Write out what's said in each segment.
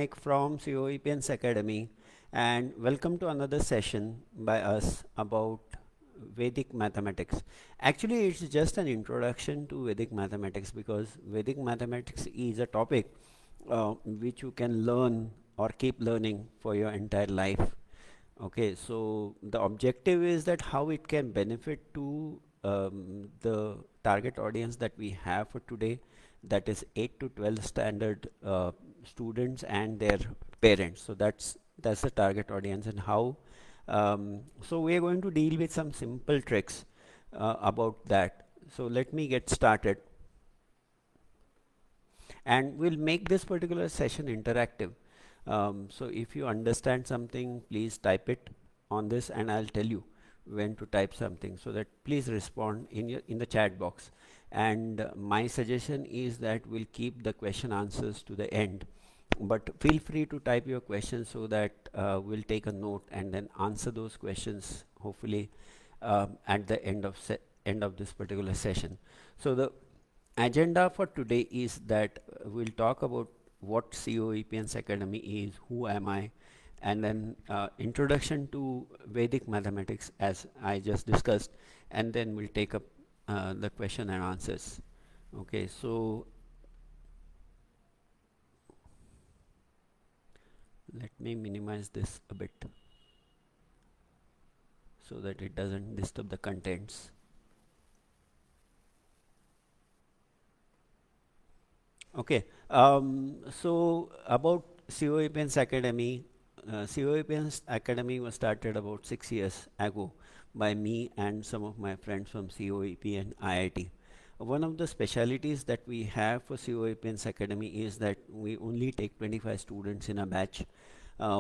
Naik from COEPN's Academy, and welcome to another session by us about Vedic mathematics. Actually, it's just an introduction to Vedic mathematics because Vedic mathematics is a topic which you can learn or keep learning for your entire life. Okay, so the objective is that how it can benefit to the target audience that we have for today, that is 8 to 12 standard students and their parents. So that's the target audience and how. So we are going to deal with some simple tricks about that. So let me get started, and we'll make this particular session interactive. So if you understand something, please type it on this, and I'll tell you when to type something. So that please respond in the chat box. And my suggestion is that we'll keep the question answers to the end. But feel free to type your questions so that we'll take a note and then answer those questions hopefully at the end of this particular session. So the agenda for today is that we'll talk about what COEPN's Academy is, who am I, and then introduction to Vedic mathematics as I just discussed, and then we'll take up the question and answers. Okay, so let me minimize this a bit so that it doesn't disturb the contents. Okay, so about COEPN's Academy, COEPN's Academy was started about 6 years ago by me and some of my friends from COEP and IIT. One of the specialities that we have for COEPN's Academy is that we only take 25 students in a batch.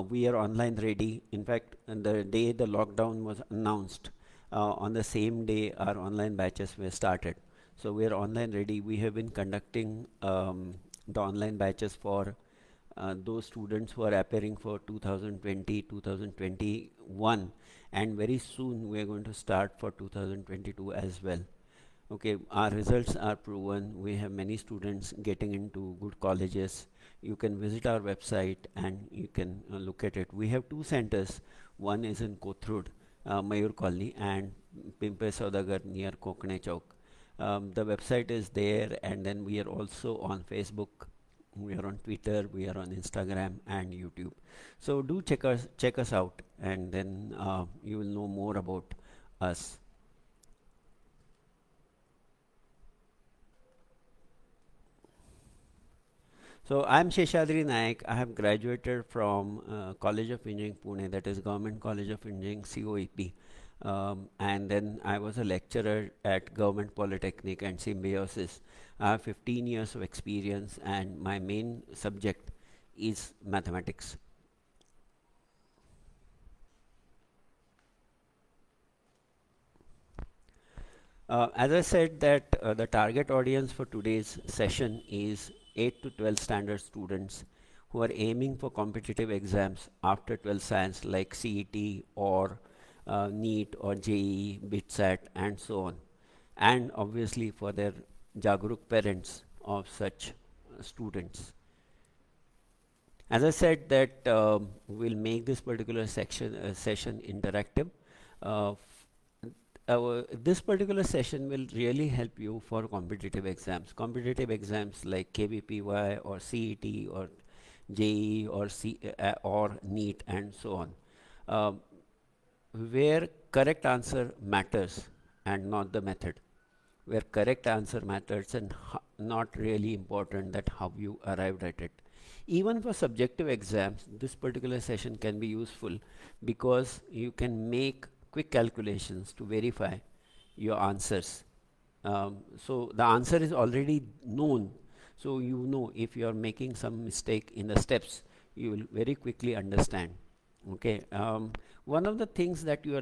We are online ready. In fact, on the day the lockdown was announced, on the same day our online batches were started. So we are online ready. We have been conducting the online batches for those students who are appearing for 2020, 2021, and very soon we are going to start for 2022 as well. Okay, our results are proven. We have many students getting into good colleges. You can visit our website and you can look at it. We have two centers. One is in Kothurud, Mayur Colony, and Pimpe Saudagar near Kokane Chowk. The website is there, and then we are also on Facebook, we are on Twitter, we are on Instagram and YouTube. So do check us out, and then you will know more about us. So I'm Sheshadri Naik. I have graduated from College of Engineering Pune, that is Government College of Engineering COEP. And then I was a lecturer at Government Polytechnic and Symbiosis. I have 15 years of experience, and my main subject is mathematics. As I said that the target audience for today's session is 8 to 12 standard students who are aiming for competitive exams after 12 science like CET or NEET or JEE, BITSAT and so on, and obviously for their Jagruk parents of such students. As I said that we'll make this particular session interactive. Uh, this particular session will really help you for competitive exams. Competitive exams like KVPY or CET or JEE or or NEET and so on, where correct answer matters and not the method. Where correct answer matters and not really important that how you arrived at it. Even for subjective exams, this particular session can be useful because you can make quick calculations to verify your answers. So the answer is already known. So you know if you are making some mistake in the steps, you will very quickly understand. Okay. One of the things that you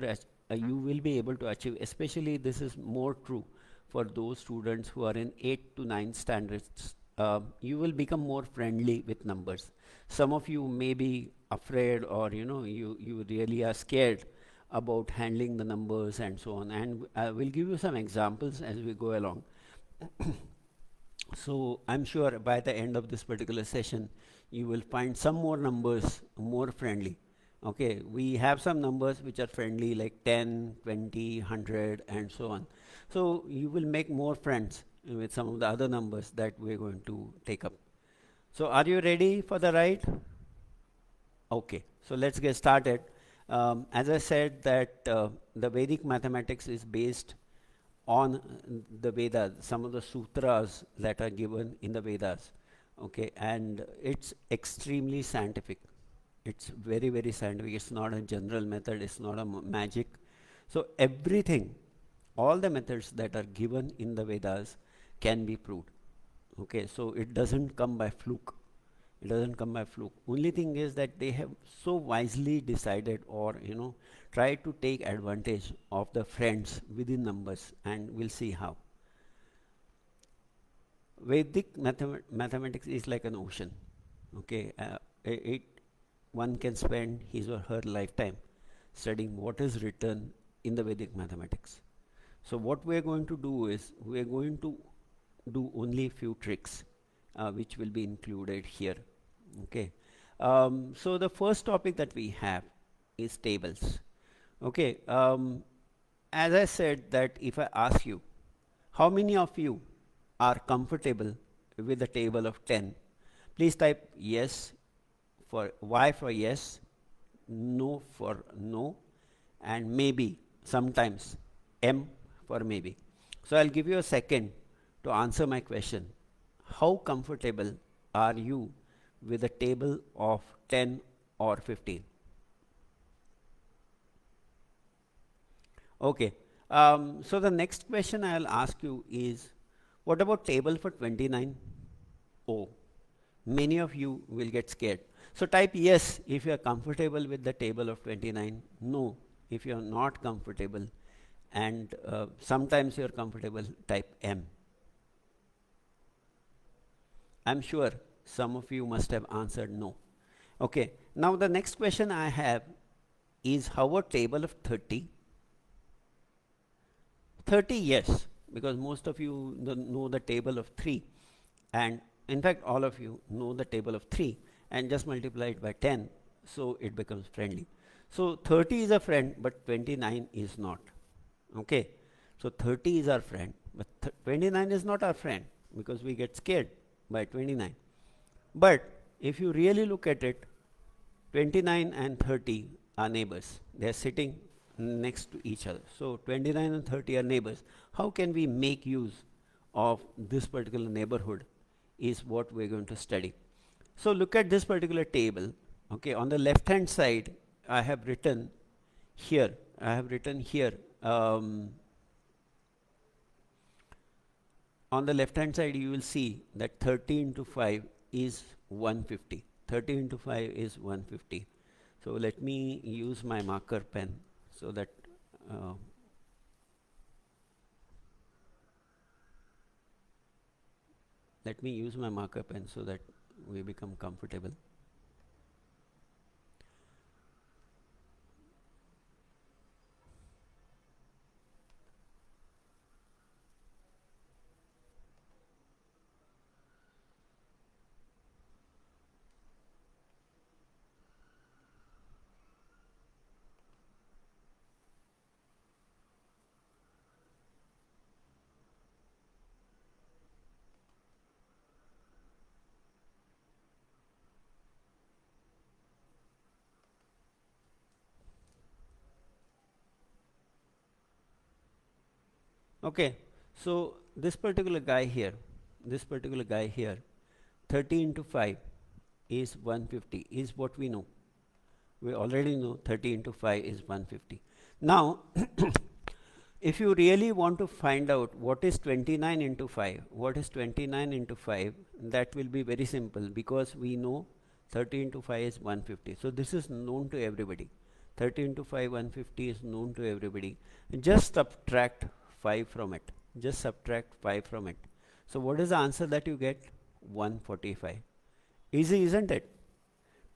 will be able to achieve, especially this is more true for those students who are in 8 to 9 standards, you will become more friendly with numbers. Some of you may be afraid, or you really are scared about handling the numbers and so on, and I will give you some examples as we go along. So I'm sure by the end of this particular session you will find some more numbers more friendly. Okay, we have some numbers which are friendly like 10, 20, 100 and so on. So you will make more friends with some of the other numbers that we're going to take up. So are you ready for the ride? Okay, so let's get started. As I said that the Vedic mathematics is based on the Vedas, some of the sutras that are given in the Vedas. Okay, and it's extremely scientific. It's very, very scientific. It's not a general method. It's not a magic. So everything, all the methods that are given in the Vedas can be proved. Okay, so it doesn't come by fluke. It doesn't come by fluke. Only thing is that they have so wisely decided, or try to take advantage of the friends within numbers, and we'll see how. Vedic mathematics is like an ocean. Okay, it one can spend his or her lifetime studying what is written in the Vedic mathematics. So what we are going to do is we are going to do only few tricks which will be included here. Okay, so the first topic that we have is tables. Okay, as I said that if I ask you, how many of you are comfortable with the table of 10? Please type yes for Y for yes, no for no, and maybe sometimes M for maybe. So I'll give you a second to answer my question. How comfortable are you with a table of 10 or 15? Okay. So the next question I'll ask you is, what about table for 29? Oh, many of you will get scared. So type yes if you are comfortable with the table of 29, no if you are not comfortable, and sometimes you are comfortable, type M. I'm sure some of you must have answered no. Okay, now the next question I have is, how about table of 30? 30, yes, because most of you know the table of 3, and in fact all of you know the table of 3, and just multiply it by 10, so it becomes friendly. So 30 is a friend, but 29 is not. Okay, so 30 is our friend, but 29 is not our friend, because we get scared by 29. But if you really look at it, 29 and 30 are neighbors. They are sitting next to each other. So 29 and 30 are neighbors. How can we make use of this particular neighborhood is what we're going to study. So look at this particular table. Okay, on the left hand side, I have written here, on the left hand side you will see that 30 into 5 is 150. 30 into 5 is 150. So let me use my marker pen so that we become comfortable. Okay, so this particular guy here, 30 into 5 is 150, is what we know. We already know 30 into 5 is 150. Now, if you really want to find out what is 29 into 5, that will be very simple, because we know 30 into 5 is 150. So this is known to everybody. 30 into 5, 150 is known to everybody. Just subtract 5 from it. So what is the answer that you get? 145. Easy, isn't it?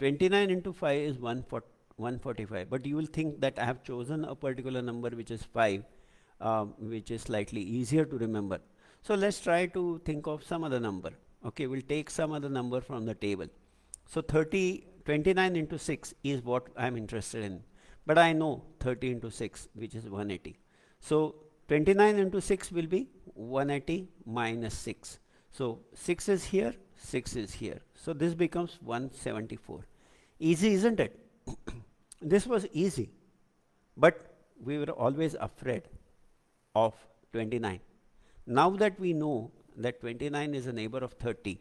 29 into 5 is 145. But you will think that I have chosen a particular number which is 5, which is slightly easier to remember. So let's try to think of some other number. Okay, we'll take some other number from the table. So 29 into 6 is what I'm interested in. But I know 30 into 6, which is 180. So 29 into 6 will be 180 minus 6. So 6 is here, 6 is here. So this becomes 174. Easy, isn't it? This was easy. But we were always afraid of 29. Now that we know that 29 is a neighbor of 30,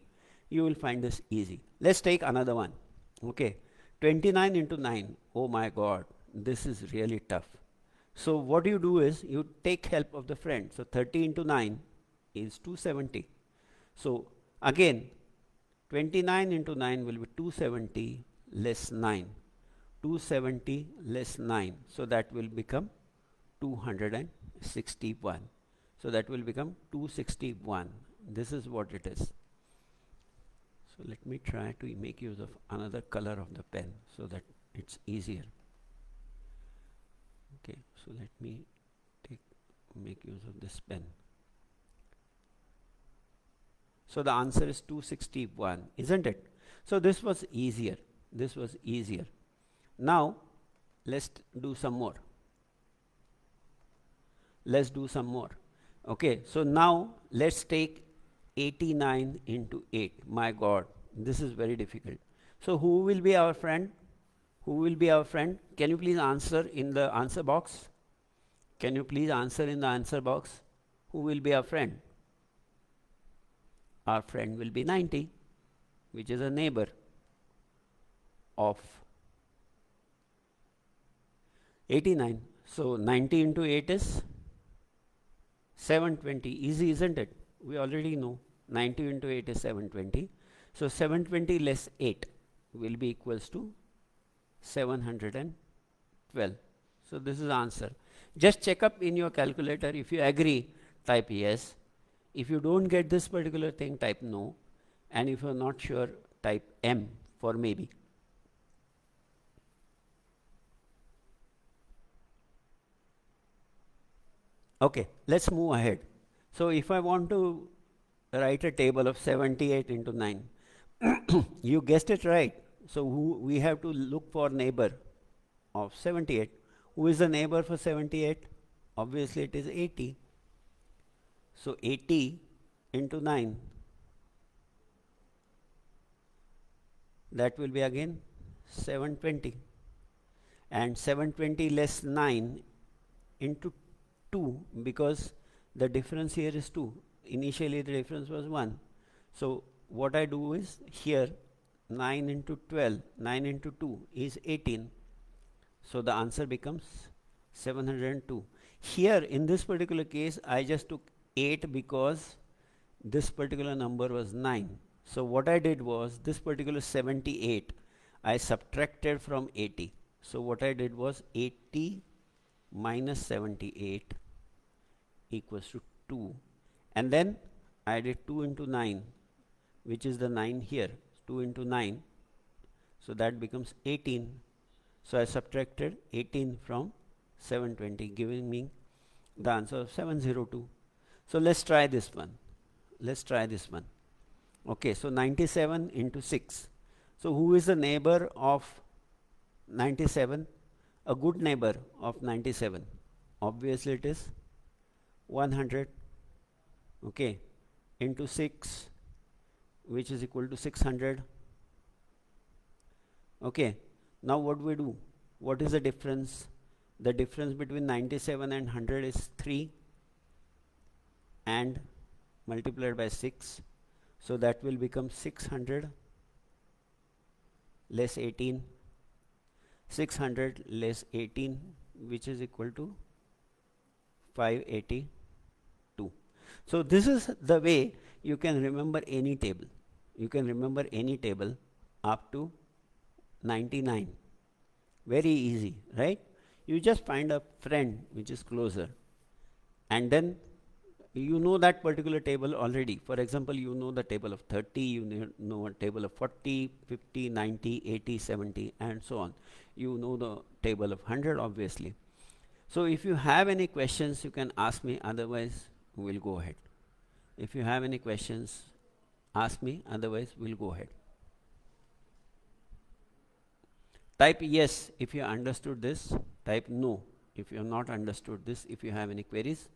you will find this easy. Let's take another one. Okay, 29 into 9. Oh my God, this is really tough. So what you do is you take help of the friend. So 30 into 9 is 270. So again, 29 into 9 will be 270 less 9. 270 less 9. So that will become 261. So that will become 261. This is what it is. So let me try to make use of another color of the pen so that it's easier. Okay, so let me make use of this pen. So the answer is 261, isn't it? So this was easier. This was easier. Now let's do some more. Let's do some more. Okay, so now let's take 89 into 8. My God, this is very difficult. So who will be our friend? Who will be our friend? Can you please answer in the answer box? Can you please answer in the answer box? Who will be our friend? Our friend will be 90, which is a neighbor of 89. So 90 into 8 is 720. Easy, isn't it? We already know 90 into 8 is 720. So 720 less 8 will be equals to 712. So this is the answer. Just check up in your calculator. If you agree, type yes. If you don't get this particular thing, type no. And if you're not sure, type M for maybe. Okay, let's move ahead. So if I want to write a table of 78 into 9, you guessed it right. So we have to look for neighbor of 78. Who is the neighbor for 78? Obviously it is 80. So 80 into 9, that will be again 720. And 720 less 9 into 2, because the difference here is 2. Initially the difference was 1. So what I do is here 9 into 12, 9 into 2 is 18. So the answer becomes 702. Here in this particular case I just took 8 because this particular number was 9. So what I did was this particular 78 I subtracted from 80. So what I did was 80 minus 78 equals to 2, and then I did 2 into 9, which is the 9 here. 2 into 9, so that becomes 18. So I subtracted 18 from 720, giving me the answer of 702. So let's try this one. Let's try this one. Okay, so 97 into 6. So who is the neighbor of 97? A good neighbor of 97. Obviously it is 100. Okay, into 6, which is equal to 600. Okay, now what do we do? What is the difference? The difference between 97 and 100 is 3 and multiplied by 6. So that will become 600 less 18. 600 less 18, which is equal to 582. So this is the way you can remember any table. You can remember any table up to 99. Very easy, right? You just find a friend which is closer, and then you know that particular table already. For example, you know the table of 30, you know a table of 40, 50, 90, 80, 70, and so on. You know the table of 100, obviously. So if you have any questions, you can ask me, otherwise we'll go ahead. If you have any questions, ask me, otherwise we'll go ahead. Type yes if you understood this, type no if you have not understood this. If you have any queries,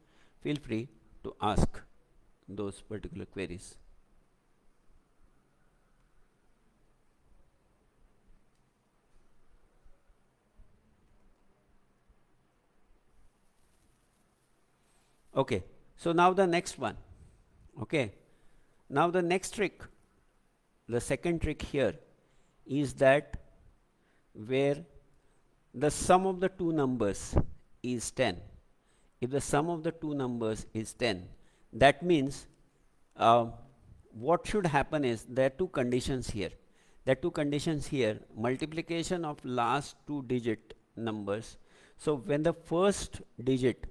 feel free to ask those particular queries. Okay, so now the next one. Okay, now the next trick, the second trick here is that where the sum of the two numbers is 10. If the sum of the two numbers is 10, that means what should happen is there are two conditions here. There are two conditions here. Multiplication of last two digit numbers. So when the first digit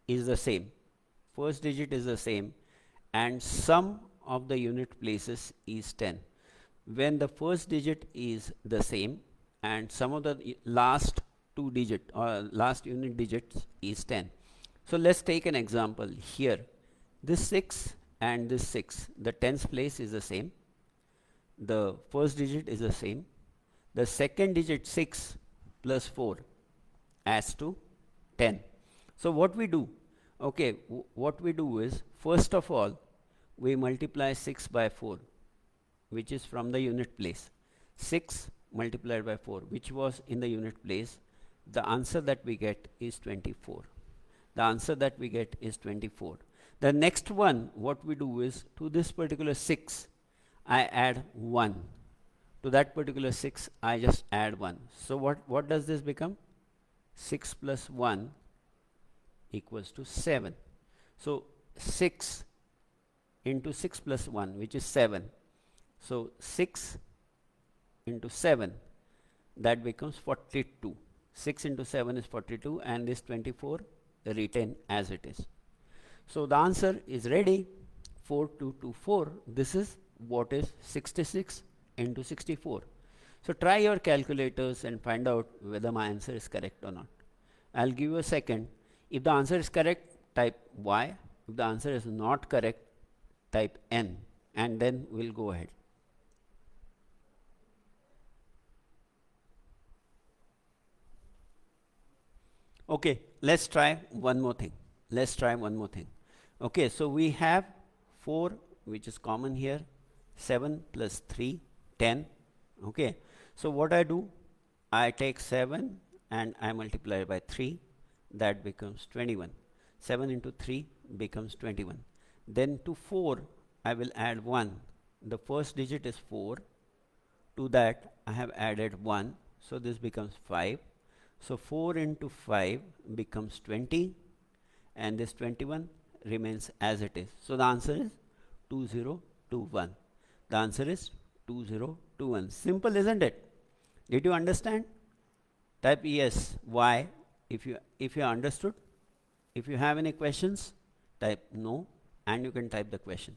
is the same, first digit is the same, and sum of the unit places is 10. When the first digit is the same and sum of the last two digit or last unit digits is 10. So let's take an example here. This 6 and this 6, the tens place is the same, the first digit is the same, the second digit 6 plus 4 adds to 10. So what we do, okay, what we do is, first of all we multiply 6 by 4, which is from the unit place. 6 multiplied by 4, which was in the unit place, the answer that we get is 24. The answer that we get is 24. The next one, what we do is, to this particular 6 I add 1, to that particular 6 I just add 1. So what does this become? 6 plus 1 equals to 7. So 6 into 6 plus 1, which is 7. So 6 into 7, that becomes 42. 6 into 7 is 42, and this 24 retain as it is. So the answer is ready, 4224. This is what is 66 into 64. So try your calculators and find out whether my answer is correct or not. I'll give you a second. If the answer is correct, type Y. If the answer is not correct, type N, and then we'll go ahead. Okay, let's try one more thing. Let's try one more thing. Okay, so we have 4, which is common here, 7 plus 3, 10. Okay, so what I do, I take 7 and I multiply by 3, that becomes 21. 7 into 3 becomes 21. Then to 4 I will add 1. The first digit is 4. To that I have added 1, so this becomes 5. So 4 into 5 becomes 20, and this 21 remains as it is. So the answer is 2021. The answer is 2021. Simple, isn't it? Did you understand? Type yes, Y if you understood. If you have any questions, type no, and you can type the question.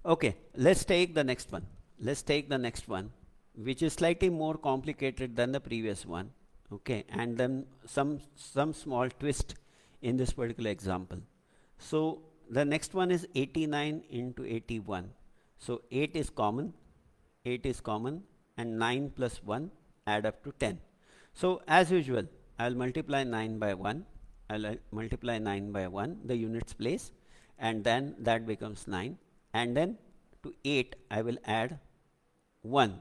Okay, let's take the next one. Let's take the next one, which is slightly more complicated than the previous one. Okay, and then some small twist in this particular example. So the next one is 89 into 81. So 8 is common, 8 is common, and 9 plus 1 add up to 10. So as usual, I'll multiply 9 by 1. I'll multiply 9 by 1, the units place, and then that becomes 9. And then to 8 I will add 1.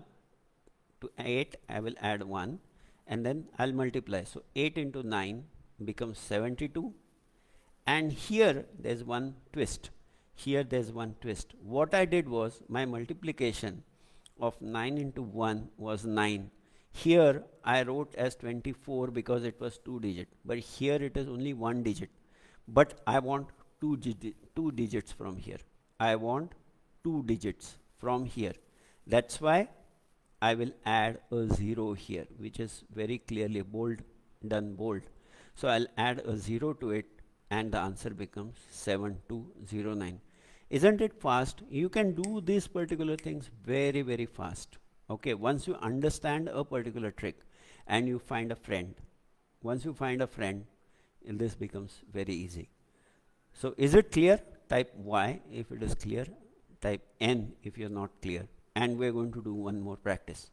To 8 I will add 1, and then I'll multiply. So 8 into 9 becomes 72. And here there's one twist. Here there's one twist. What I did was, my multiplication of 9 into 1 was 9. Here I wrote as 24 because it was 2 digit, but here it is only 1 digit. But I want two digits from here. I want 2 digits from here. That's why I will add a 0 here, which is very clearly bold, done bold. So I'll add a 0 to it, and the answer becomes 7209. Isn't it fast? You can do these particular things very, very fast. Okay, once you understand a particular trick and you find a friend, once you find a friend, this becomes very easy. So is it clear? Type Y if it is clear. type n if you're not clear. And we're going to do one more practice.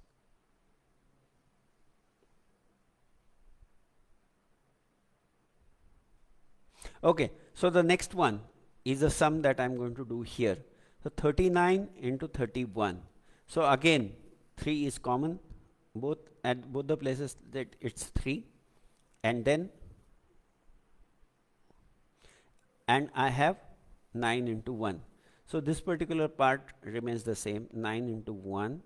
Okay, so the next one is a sum that I'm going to do here. So 39 into 31. So again, 3 is common, both at both the places that it's 3, and then I have 9 into 1. So this particular part remains the same, 9 into 1,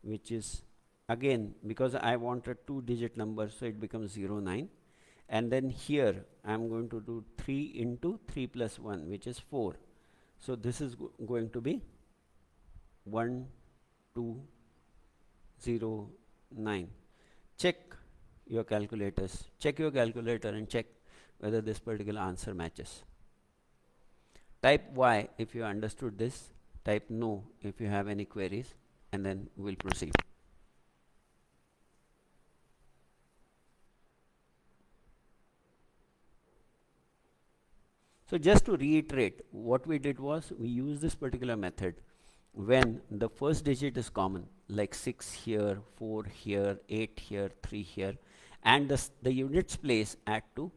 which is again, because I want a 2-digit number, so it becomes 09. And then here I am going to do 3 into 3 plus 1, which is 4. So this is going to be 1, 2, 0, 9. Check your calculators. Check your calculator and check whether this particular answer matches. Type Y if you understood this. Type no if you have any queries, and then we'll proceed. So just to reiterate, what we did was we used this particular method when the first digit is common, like 6 here, 4 here, 8 here, 3 here, and the units place add to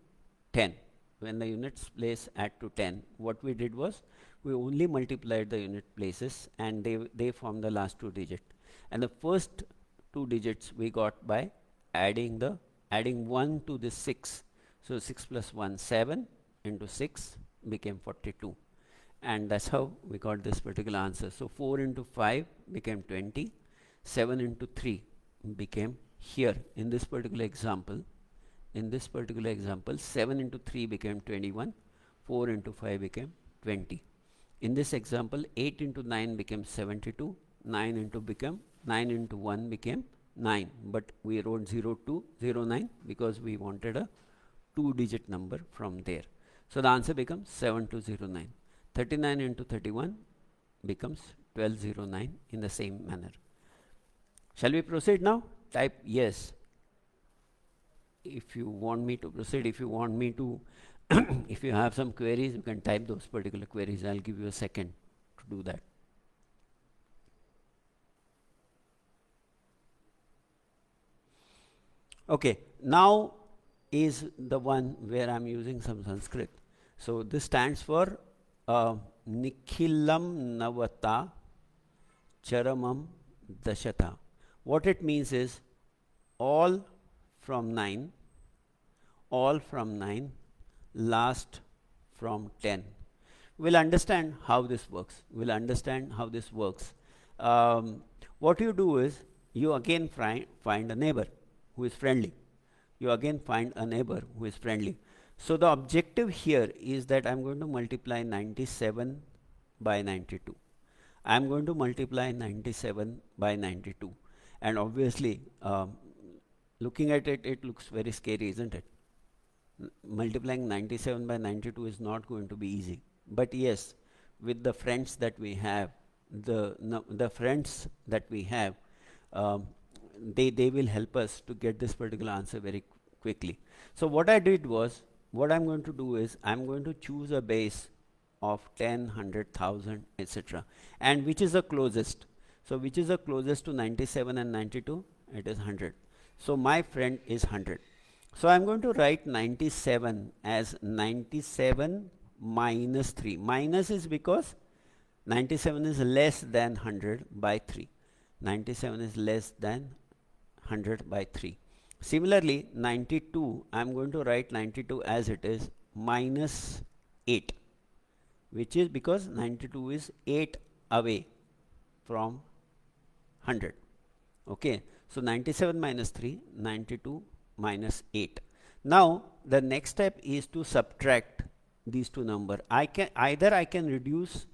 10. When the units place add to 10, what we did was we only multiplied the unit places, and they form the last 2 digits. And the first 2 digits we got by adding 1 to this 6. So 6 plus 1, 7 into 6 became 42, and that's how we got this particular answer. So 4 into 5 became 20, 7 into 3 became here in this particular example. In this particular example, 7 into 3 became 21, 4 into 5 became 20. In this example, 8 into 9 became 72, 9 into 1 became 9, but we wrote 0209 because we wanted a 2-digit number from there. So the answer becomes 7209. 39 into 31 becomes 1209 in the same manner. Shall we proceed now? Type yes if you want me to proceed. If you want me to, if you have some queries, you can type those particular queries. I'll give you a second to do that. Okay, now is the one where I'm using some Sanskrit. So this stands for Nikhilam Navata Charamam Dashata. What it means is all from 9, last from 10. We'll understand how this works. What you do is you again find a neighbor who is friendly. So the objective here is that I'm going to multiply 97 by 92. I'm going to multiply 97 by 92. And obviously, looking at it, it looks very scary, isn't it? Multiplying 97 by 92 is not going to be easy. But yes, with the friends that we have, they will help us to get this particular answer very quickly. So what I did was, what I'm going to do is, I'm going to choose a base of 10, 100, 1000, etc. And which is the closest? So which is the closest to 97 and 92? It is 100. So my friend is 100. So I'm going to write 97 as 97 minus 3. Minus is because 97 is less than 100 by 3. 97 is less than 100 by 3. Similarly, 92, I'm going to write 92 as it is minus 8, which is because 92 is 8 away from 100. Okay, so 97 minus 3, 92 minus 8. Now the next step is to subtract these two numbers. I can reduce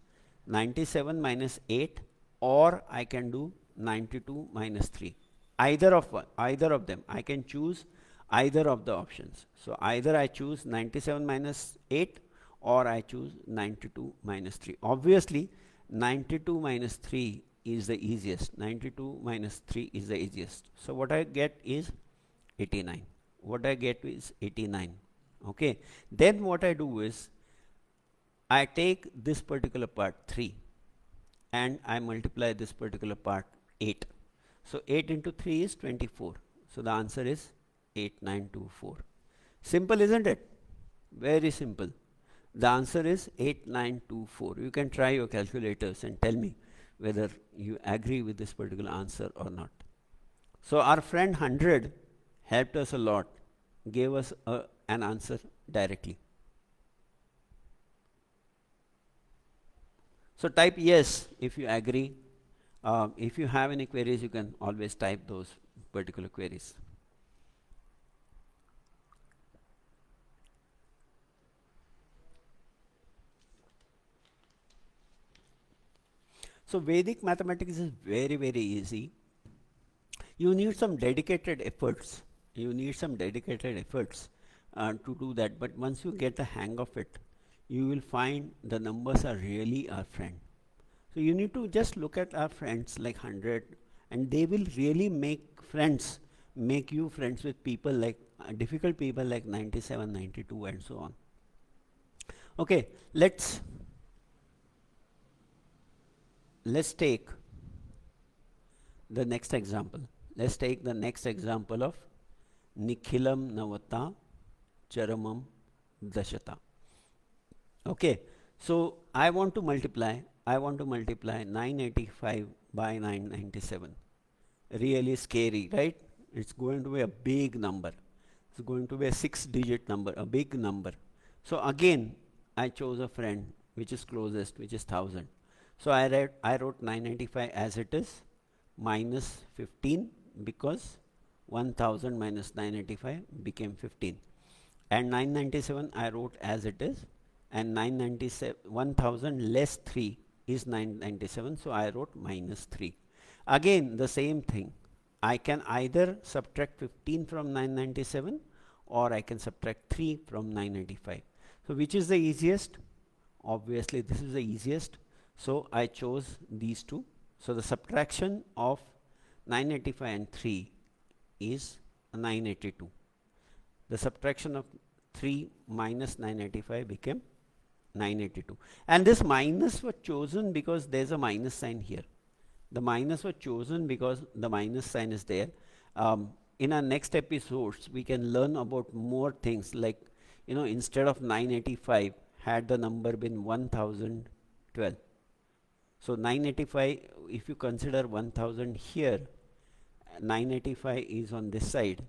97 minus 8, or I can do 92 minus 3. Either of them. I can choose either of the options. So either I choose 97 minus 8, or I choose 92 minus 3. Obviously 92 minus 3 is the easiest. 92 minus 3 is the easiest. So what I get is 89. Okay, then what I do is I take this particular part 3 and I multiply this particular part 8. So 8 into 3 is 24. So the answer is 8924. Simple, isn't it? Very simple. The answer is 8924. You can try your calculators and tell me whether you agree with this particular answer or not. So our friend 100 helped us a lot, gave us an answer directly. So type yes if you agree. If you have any queries, you can always type those particular queries. So Vedic mathematics is very, very easy. You need some dedicated efforts. You need some dedicated efforts to do that. But once you get the hang of it, you will find the numbers are really our friend. So you need to just look at our friends like 100, and they will really make you friends with people like difficult people like 97, 92, and so on. Okay, let's take the next example. Let's take the next example of Nikhilam Navata Charamam Dashata. Okay, so I want to multiply 985 by 997. Really scary, right? It's going to be a big number. It's going to be a 6-digit number, a big number. So again, I chose a friend which is closest, which is 1000. So I wrote 995 as it is, minus 15, because 1000 minus 985 became 15. And 997 I wrote as it is, and 1000 less 3 is 997, so I wrote minus 3. Again the same thing, I can either subtract 15 from 997 or I can subtract 3 from 995. So which is the easiest? Obviously this is the easiest, so I chose these two. So the subtraction of 985 and 3 is 982. The subtraction of 3 minus 985 became 982. And this minus was chosen because there's a minus sign here. The minus was chosen because the minus sign is there. In our next episodes, we can learn about more things like, instead of 985, had the number been 1012. So 985, if you consider 1000 here, 985 is on this side.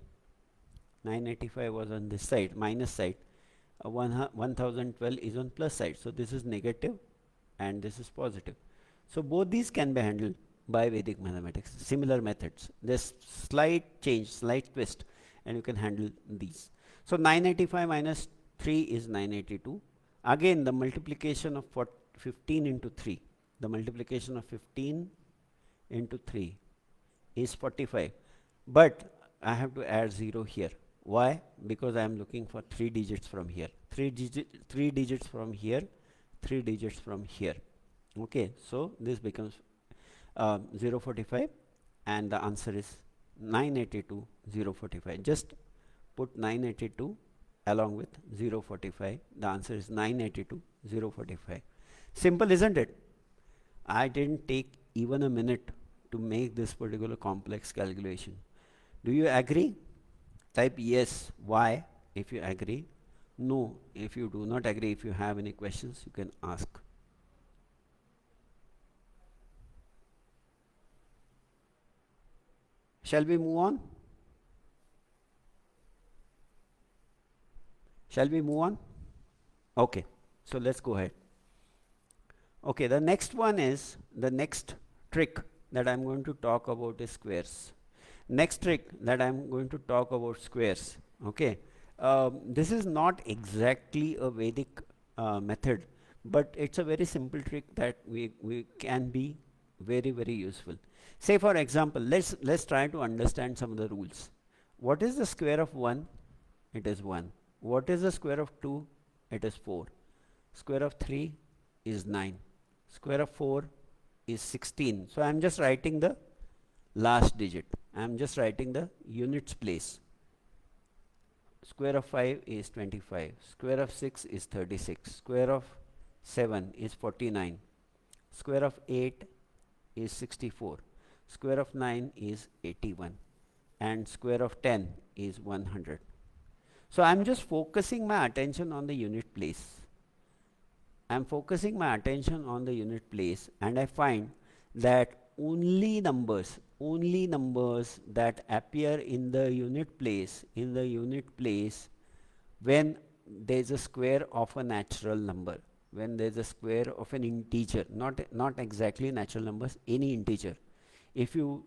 985 was on this side, minus side. 1012 is on plus side. So this is negative and this is positive. So both these can be handled by Vedic mathematics. Similar methods. There's slight change, slight twist, and you can handle these. So 985 minus 3 is 982. Again, the multiplication of 15 into 3. The multiplication of 15 into 3 is 45. But I have to add 0 here. Why? Because I am looking for 3 digits from here. 3 digits from here, 3 digits from here. Okay, so this becomes 045, and the answer is 982, 045. Just put 982 along with 045. The answer is 982, 045. Simple, isn't it? I didn't take even a minute to make this particular complex calculation. Do you agree? Type yes, why, if you agree. No, if you do not agree. If you have any questions, you can ask. Shall we move on? Shall we move on? Okay, so let's go ahead. Okay, the next one is, the next trick that I'm going to talk about is squares. Next trick that I'm going to talk about squares. Okay, this is not exactly a Vedic method, but it's a very simple trick that we can be very, very useful. Say for example, let's try to understand some of the rules. What is the square of 1? It is 1. What is the square of 2? It is 4. Square of 3 is 9. Square of 4 is 16. So I'm just writing the last digit. I'm just writing the units place. Square of 5 is 25. Square of 6 is 36. Square of 7 is 49. Square of 8 is 64, square of 9 is 81, and square of 10 is 100. So I'm just focusing my attention on the unit place. I'm focusing my attention on the unit place, and I find that only numbers that appear in the unit place when there is a square of a natural number, when there is a square of an integer, not exactly natural numbers, any integer. If you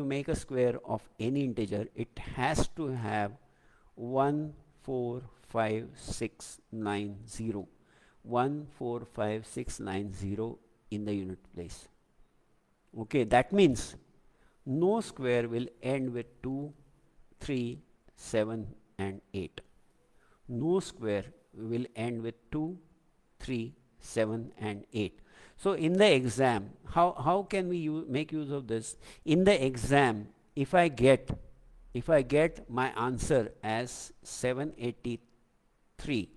make a square of any integer, it has to have 1 4 5 6 9 0, 1 4 5 6 9 0 in the unit place. Okay, that means no square will end with 2, 3, 7 and 8. No square will end with 2, 3, 7 and 8. So in the exam, how can we make use of this? In the exam, if I get my answer as 783,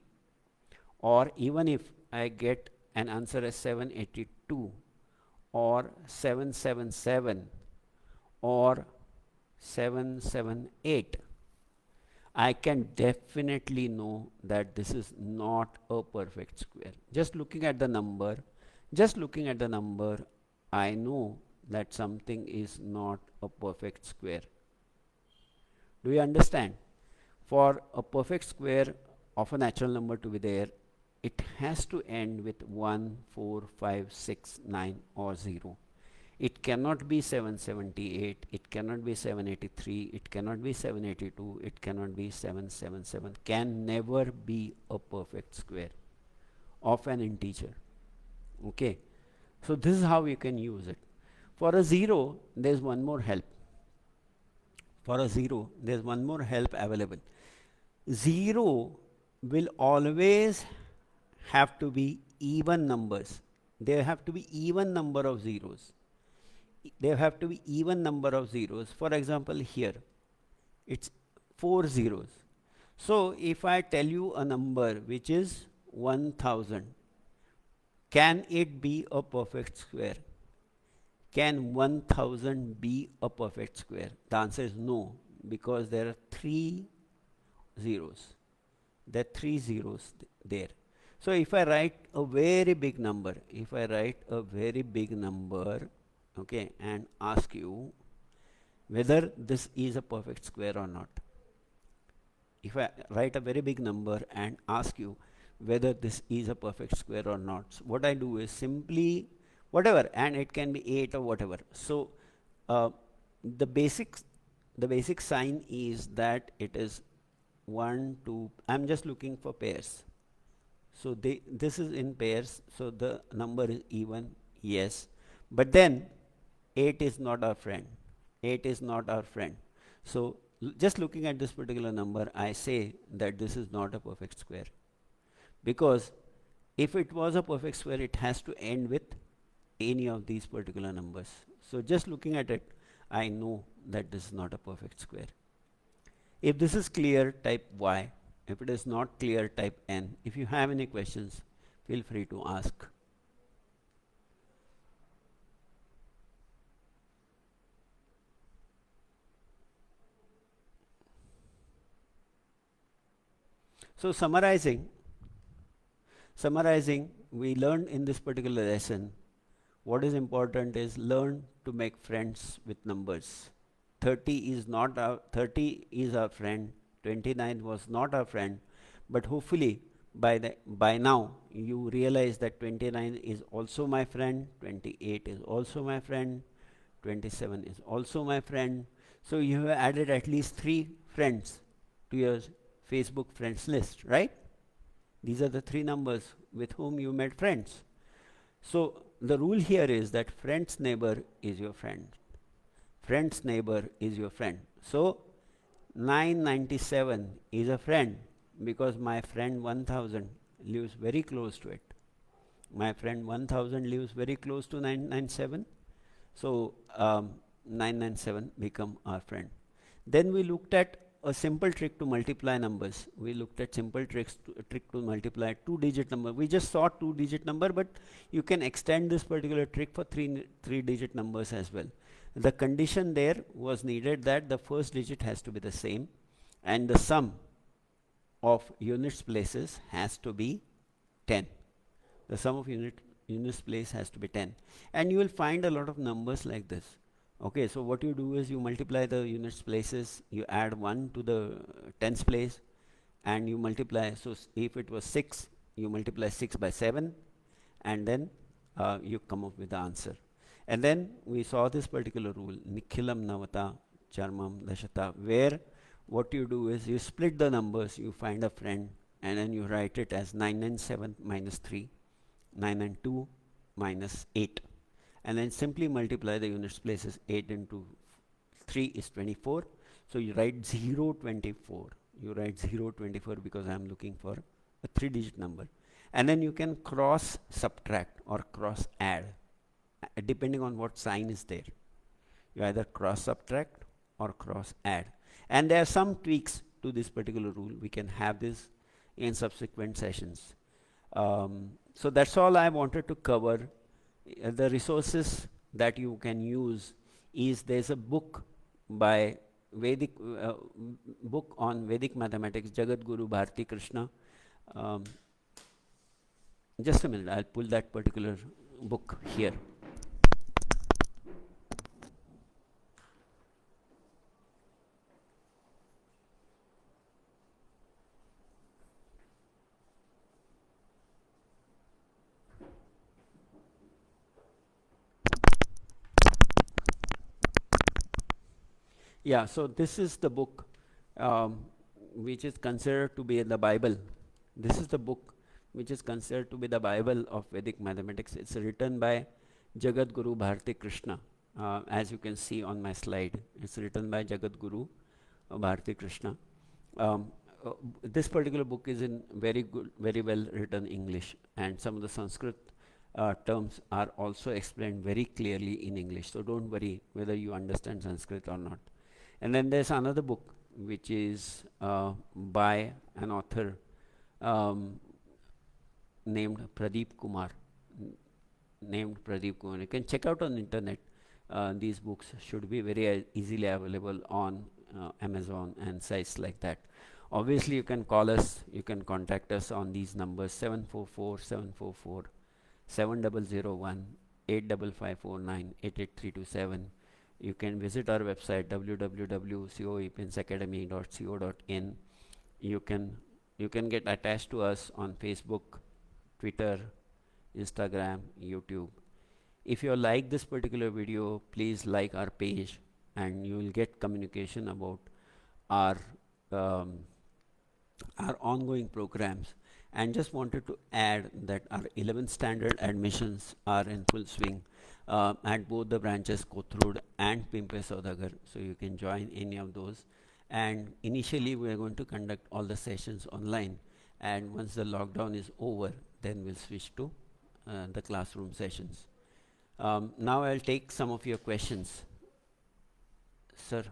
or even if I get an answer as 782 or 777 or 778, I can definitely know that this is not a perfect square. Just looking at the number, I know that something is not a perfect square. Do you understand? For a perfect square of a natural number to be there, it has to end with 1, 4, 5, 6, 9 or 0. It cannot be 778, it cannot be 783, it cannot be 782, it cannot be 777. Can never be a perfect square of an integer. Okay, so this is how you can use it. For a 0, there is one more help. For a 0, there is one more help available. 0 will always have to be even numbers. There have to be even number of zeros. There have to be even number of zeros. For example, here it's 4 zeros. So if I tell you a number which is 1000, can it be a perfect square? Can 1000 be a perfect square? The answer is no, because there are 3 zeros. There are 3 zeros there. So if I write a very big number, okay, and ask you whether this is a perfect square or not. If I write a very big number and ask you whether this is a perfect square or not, so what I do is simply whatever, and it can be 8 or whatever. So the basic sign is that it is 1, 2. I'm just looking for pairs. So this is in pairs, so the number is even, yes. But then 8 is not our friend. 8 is not our friend. So just looking at this particular number, I say that this is not a perfect square. Because if it was a perfect square, it has to end with any of these particular numbers. So just looking at it, I know that this is not a perfect square. If this is clear, type Y. If it is not clear, type N. If you have any questions, feel free to ask. So summarizing, we learned in this particular lesson, what is important is learn to make friends with numbers. 30 is our friend, 29 was not our friend, but hopefully by now you realize that 29 is also my friend, 28 is also my friend, 27 is also my friend. So you have added at least 3 friends to your Facebook friends list, right? These are the 3 numbers with whom you made friends. So the rule here is that friend's neighbor is your friend. Friend's neighbor is your friend. So 997 is a friend because my friend 1000 lives very close to it. My friend 1000 lives very close to 997. So 997 become our friend. Then we looked at a simple trick to multiply numbers. We looked at simple trick to multiply two-digit number. We just saw two-digit number, but you can extend this particular trick for three-digit numbers as well. The condition there was needed that the first digit has to be the same, and the sum of units places has to be 10. The sum of units place has to be 10, and you will find a lot of numbers like this. Okay, so what you do is you multiply the units places, you add 1 to the tens place, and you multiply. So if it was 6, you multiply 6 by 7, and then you come up with the answer. And then we saw this particular rule, Nikhilam Navata Charmam Dashata, where what you do is you split the numbers, you find a friend, and then you write it as 997 minus 3, 992 minus 8. And then simply multiply the units places. 8 into 3 is 24. So you write 024. You write 024 because I am looking for a 3-digit number. And then you can cross subtract or cross add depending on what sign is there. You either cross subtract or cross add. And there are some tweaks to this particular rule. We can have this in subsequent sessions. So that's all I wanted to cover. The resources that you can use is there's a book by Vedic book on Vedic mathematics, Jagat Guru Bharti Krishna. Just a minute, I'll pull that particular book here. Yeah, so this is the book which is considered to be the Bible. This is the book which is considered to be the Bible of Vedic mathematics. It's written by Jagat Guru Bharti Krishna. As you can see on my slide, it's written by Jagat Guru Bharti Krishna. This particular book is in very well written English, and some of the Sanskrit terms are also explained very clearly in English. So don't worry whether you understand Sanskrit or not. And then there's another book which is by an author named Pradeep Kumar. You can check out on the internet. These books should be very easily available on Amazon and sites like that. Obviously, you can call us, you can contact us on these numbers 744-744-7001, 85549, 88327. You can visit our website www.coepensacademy.co.in. You can get attached to us on Facebook, Twitter, Instagram, YouTube. If you like this particular video, please like our page, and you will get communication about our ongoing programs. And just wanted to add that our 11th standard admissions are in full swing at both the branches, Kothurud and Pimpe Saudagar. So you can join any of those. And initially we are going to conduct all the sessions online, and once the lockdown is over, then we'll switch to the classroom sessions. Now I'll take some of your questions. Sir.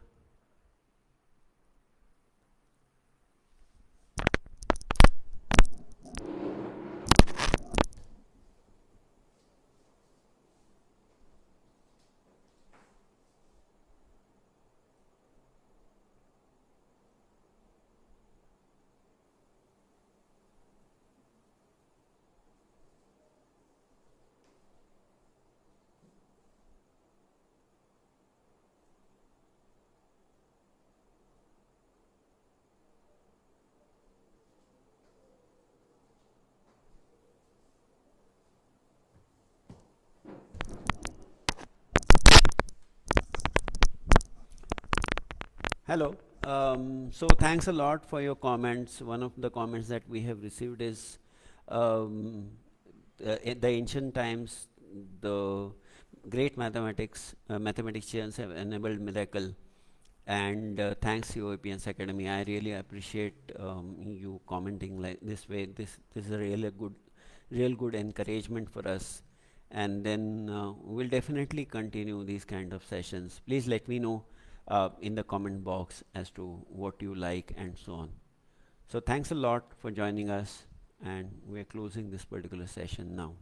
Hello. So thanks a lot for your comments. One of the comments that we have received is in the ancient times, the great mathematicians have enabled miracle. And thanks COEPNS Academy. I really appreciate you commenting like this way. This is a real good encouragement for us. And then we'll definitely continue these kind of sessions. Please let me know in the comment box as to what you like and so on. So thanks a lot for joining us, and we are closing this particular session now.